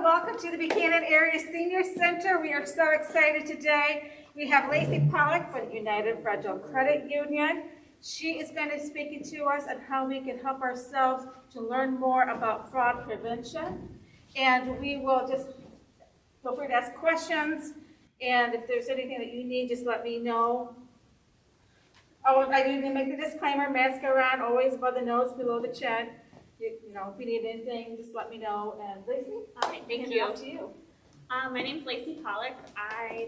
welcome to the Buchanan Area Senior Center. We are so excited today. We have Lacy Pollock from the United Federal Credit Union. She is going to be speaking to us on how we can help ourselves to learn more about fraud prevention. And we will just feel free to ask questions. And if there's anything that you need, just let me know. Oh, I need to make the disclaimer, mask are on, always above the nose, below the chin. You know, if you need anything, just let me know. And Lacy, All right, thank you. To you. My name's Lacy Pollock.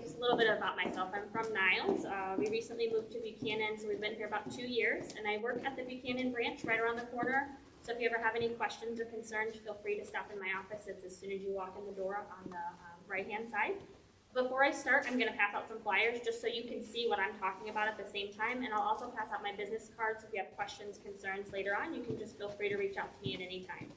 Just a little bit about myself. I'm from Niles. We recently moved to Buchanan, so we've been here about 2 years, and I work at the Buchanan branch right around the corner. So if you ever have any questions or concerns, feel free to stop in my office. It's as soon as you walk in the door on the right-hand side. Before I start, I'm going to pass out some flyers just so you can see what I'm talking about at the same time, and I'll also pass out my business cards. If you have questions, concerns later on, you can just feel free to reach out to me at any time.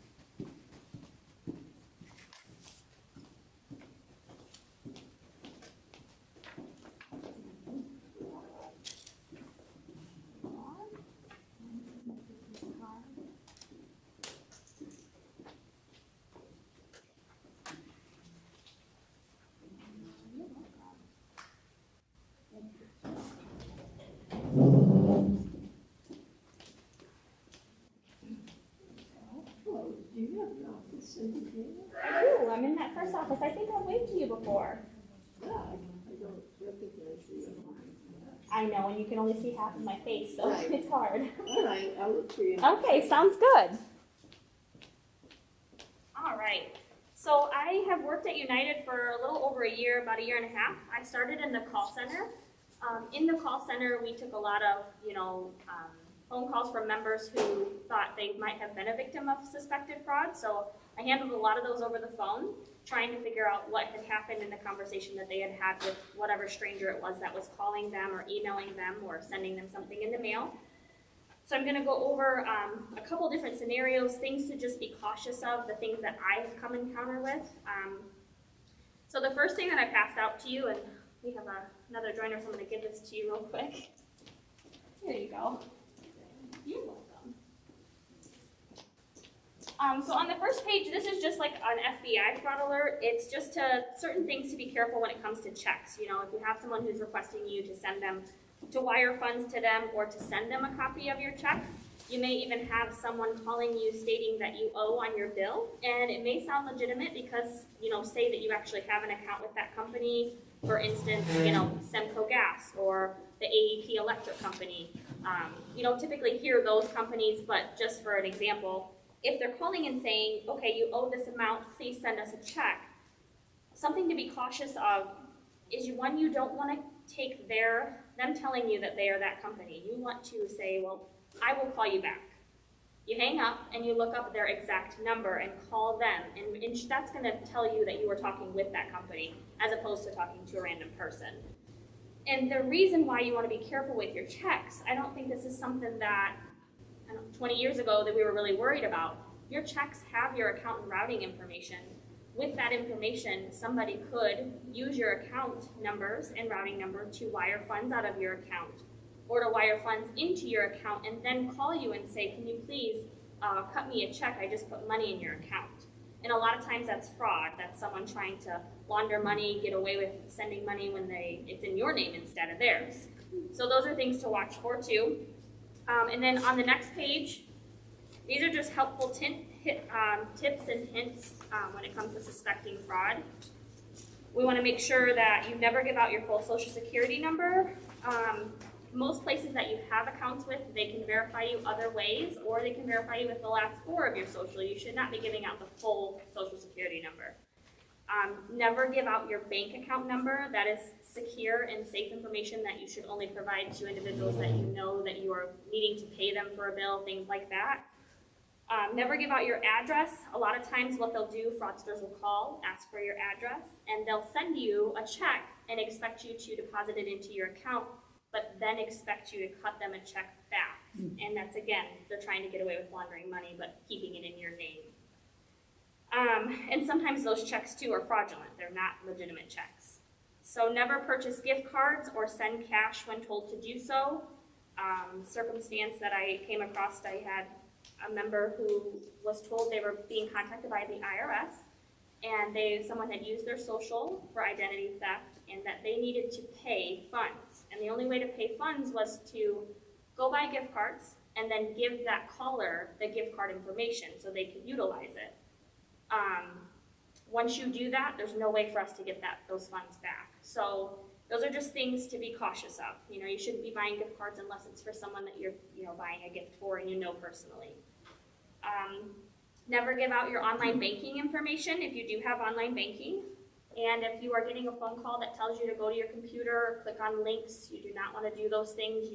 I do. I'm in that first office. I think I've waved to you before. Yeah, I don't recognize you. I know, and you can only see half of my face, so Right. it's hard. All right, I'll look for you. Okay, sounds good. All right. So I have worked at United for a little over a year, about a year and a half. I started in the call center. In the call center, we took a lot of, phone calls from members who thought they might have been a victim of suspected fraud. So I handled a lot of those over the phone, trying to figure out what had happened in the conversation that they had had with whatever stranger it was that was calling them or emailing them or sending them something in the mail. So I'm going to go over a couple different scenarios, things to just be cautious of, the things that I've come encounter with. So the first thing that I passed out to you, and we have another joiner, so I'm going to give this to you real quick. Here you go. You're welcome. So on the first page, this is just like an FBI fraud alert. It's just certain things to be careful when it comes to checks. You know, if you have someone who's requesting you to send them, to wire funds to them or to send them a copy of your check, you may even have someone calling you stating that you owe on your bill. And it may sound legitimate because, say that you actually have an account with that company. For instance, Semco Gas or the AEP Electric Company. You don't typically hear those companies, but just for an example, if they're calling and saying, okay, you owe this amount, please send us a check, something to be cautious of is one, you don't want to take them telling you that they are that company. You want to say, well, I will call you back. You hang up and you look up their exact number and call them, and that's going to tell you that you were talking with that company as opposed to talking to a random person. And the reason why you want to be careful with your checks, I don't think this is something that 20 years ago that we were really worried about. Your checks have your account and routing information. With that information, somebody could use your account numbers and routing number to wire funds out of your account or to wire funds into your account and then call you and say, can you please cut me a check? I just put money in your account. And a lot of times that's fraud. That's someone trying to launder money, get away with sending money when it's in your name instead of theirs. So those are things to watch for too. And then on the next page, these are just helpful tips and hints when it comes to suspecting fraud. We want to make sure that you never give out your full Social Security number. Most places that you have accounts with, they can verify you other ways, or they can verify you with the last 4 of your social. You should not be giving out the full Social Security number. Never give out your bank account number. That is secure and safe information that you should only provide to individuals that you know that you are needing to pay them for a bill, things like that. Never give out your address. A lot of times what they'll do, fraudsters will call, ask for your address, and they'll send you a check and expect you to deposit it into your account, but then expect you to cut them a check back. And that's, again, they're trying to get away with laundering money, but keeping it in your name. And sometimes those checks, too, are fraudulent. They're not legitimate checks. So never purchase gift cards or send cash when told to do so. Circumstance that I came across, I had a member who was told they were being contacted by the IRS. and someone had used their social for identity theft, and that they needed to pay funds. And the only way to pay funds was to go buy gift cards and then give that caller the gift card information so they could utilize it. Once you do that, there's no way for us to get those funds back. So those are just things to be cautious of. You shouldn't be buying gift cards unless it's for someone that you're buying a gift for and you know personally. Never give out your online banking information if you do have online banking. And if you are getting a phone call that tells you to go to your computer or click on links, you do not want to do those things.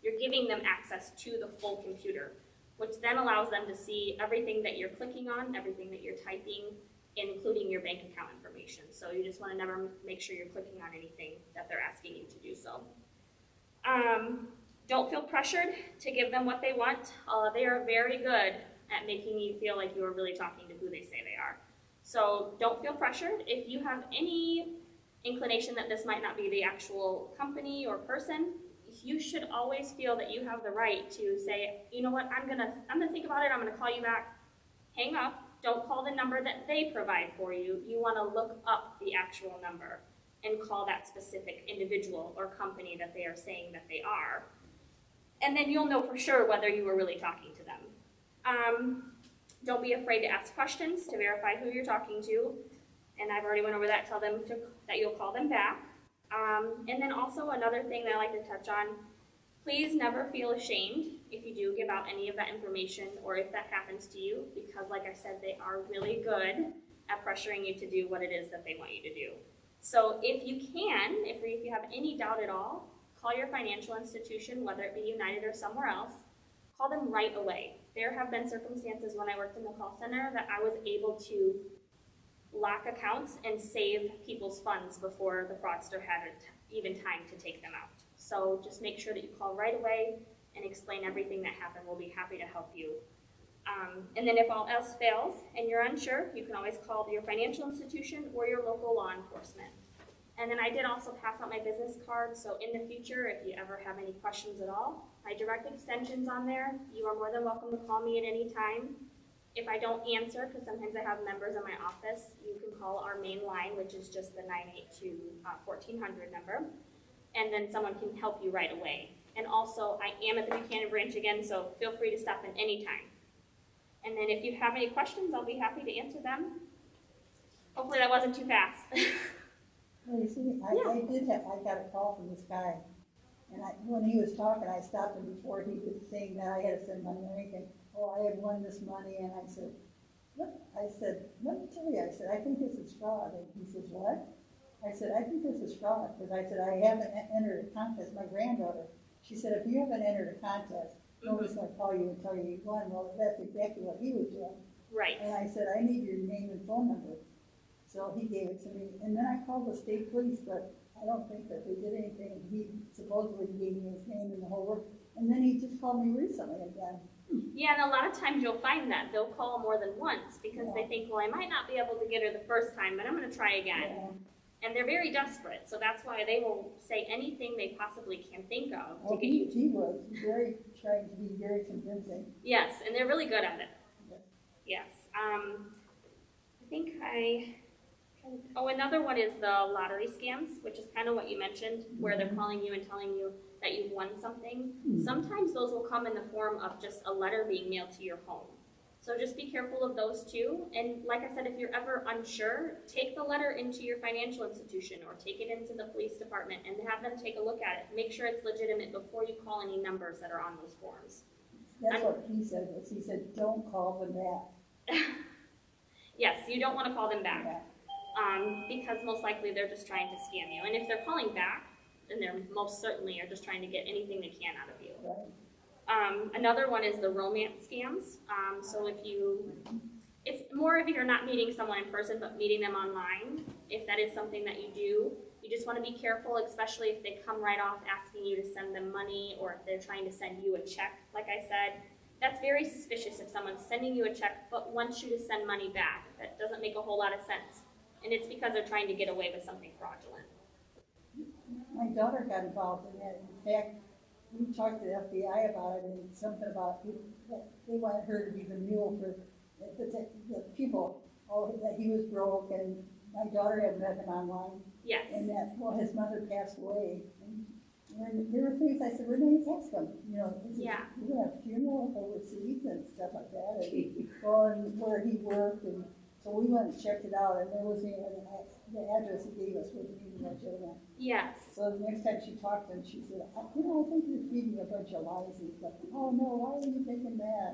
You're giving them access to the full computer, which then allows them to see everything that you're clicking on, everything that you're typing, including your bank account information. So you just want to never make sure you're clicking on anything that they're asking you to do so. Don't feel pressured to give them what they want. They are very good at making you feel like you are really talking to who they say they are. So don't feel pressured. If you have any inclination that this might not be the actual company or person, you should always feel that you have the right to say, you know what, I'm gonna think about it, I'm gonna call you back. Hang up. Don't call the number that they provide for you. You want to look up the actual number and call that specific individual or company that they are saying that they are. And then you'll know for sure whether you were really talking to them. Don't be afraid to ask questions to verify who you're talking to. And I've already went over that. Tell them that you'll call them back. And then also another thing that I like to touch on, please never feel ashamed if you do give out any of that information or if that happens to you, because like I said, they are really good at pressuring you to do what it is that they want you to do. So if you can, if you have any doubt at all, call your financial institution, whether it be United or somewhere else, call them right away. There have been circumstances when I worked in the call center that I was able to lock accounts and save people's funds before the fraudster had even time to take them out. So just make sure that you call right away and explain everything that happened. We'll be happy to help you. And then if all else fails and you're unsure, you can always call your financial institution or your local law enforcement. And then I did also pass out my business card, so in the future, if you ever have any questions at all, my direct extension's on there. You are more than welcome to call me at any time. If I don't answer, because sometimes I have members in my office, you can call our main line, which is just the 982-1400 number, and then someone can help you right away. And also, I am at the Buchanan branch again, so feel free to stop in any time. And then if you have any questions, I'll be happy to answer them. Hopefully that wasn't too fast. Well, you see, I got a call from this guy, and when he was talking, I stopped him before he was saying that I had to send money or anything. Oh, I had won this money, and I said, let me tell you, I said, I think this is fraud. And he says, what? I said, I think this is fraud, because I said, I haven't entered a contest. My granddaughter, she said, if you haven't entered a contest, nobody's going to call you and tell you you won. Well, that's exactly what he was doing. Right. And I said, I need your name and phone number. So he gave it to me, and then I called the state police, but I don't think that they did anything. He supposedly gave me his name and the whole work, and then he just called me recently again. Yeah, and a lot of times you'll find that they'll call more than once because they think, well, I might not be able to get her the first time, but I'm going to try again. Yeah. And they're very desperate, so that's why they will say anything they possibly can think of Well, to get you. he was trying to be very convincing. Yes, and they're really good at it. Yes. Yes. Another one is the lottery scams, which is kind of what you mentioned, where they're calling you and telling you that you've won something. Sometimes those will come in the form of just a letter being mailed to your home. So just be careful of those too. And like I said, if you're ever unsure, take the letter into your financial institution or take it into the police department and have them take a look at it. Make sure it's legitimate before you call any numbers that are on those forms. That's what he said. He said, don't call them back. Yes, you don't want to call them back. Yeah. Because most likely they're just trying to scam you. And if they're calling back, then they're most certainly are just trying to get anything they can out of you. Right. Another one is the romance scams. So it's more if you're not meeting someone in person, but meeting them online. If that is something that you do, you just want to be careful, especially if they come right off asking you to send them money or if they're trying to send you a check, like I said. That's very suspicious if someone's sending you a check but wants you to send money back. That doesn't make a whole lot of sense. And it's because they're trying to get away with something fraudulent. My daughter got involved in that. In fact, we talked to the FBI about it and something about they wanted her to be the mule for the people oh, that he was broke, and my daughter had met him online, Yes. and that, well, his mother passed away. And there were things, I said, Renee, ask him, you know, is it, Yeah. we're gonna have a funeral overseas and stuff like that, and, well, and where he worked, and so we went and checked it out, and there was, you know, the address he gave us wasn't even legitimate. Yes. So the next time she talked to him, she said, you know, I think you're feeding a bunch of lies and stuff. Oh, no, why are you thinking that?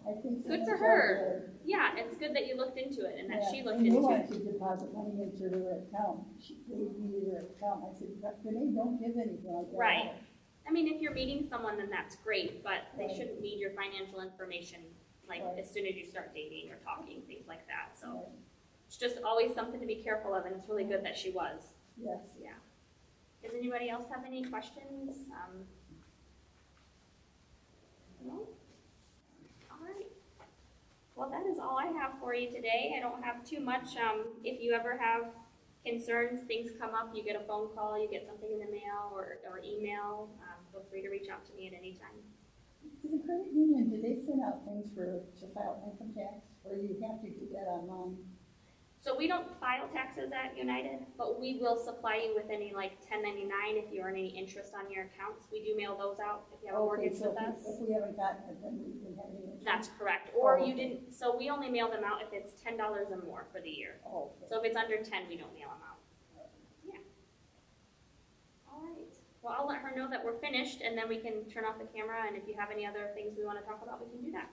I think. Good so for much her. out there." Yeah, it's good that you looked into it and that she Yeah, looked and they into wanted it. to deposit money into her account. They needed her account. I said, but Renee, don't give anything like that. Right. I mean, if you're meeting someone, then that's great, but they Right. shouldn't need your financial information, like, Right. as soon as you start dating or talking, things like that, so. Right. It's just always something to be careful of, and it's really good that she was. Yes. Yeah. Does anybody else have any questions? No? All right. Well, that is all I have for you today. I don't have too much. If you ever have concerns, things come up, you get a phone call, you get something in the mail or email, feel free to reach out to me at any time. To the credit union, do they send out things to file income tax, or you have to do that online? So we don't file taxes at United, but we will supply you with any like 1099 if you earn any interest on your accounts. We do mail those out if you have a Okay, mortgage so with us. if we haven't gotten it, then we didn't have any. interest. That's correct. Or Oh, you okay. didn't, so we only mail them out if it's $10 or more for the year. Oh, okay. So if it's under 10, we don't mail them out. Yeah. All right. Well, I'll let her know that we're finished and then we can turn off the camera, and if you have any other things we want to talk about, we can do that.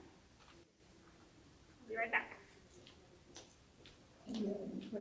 I'll be right back. Yeah,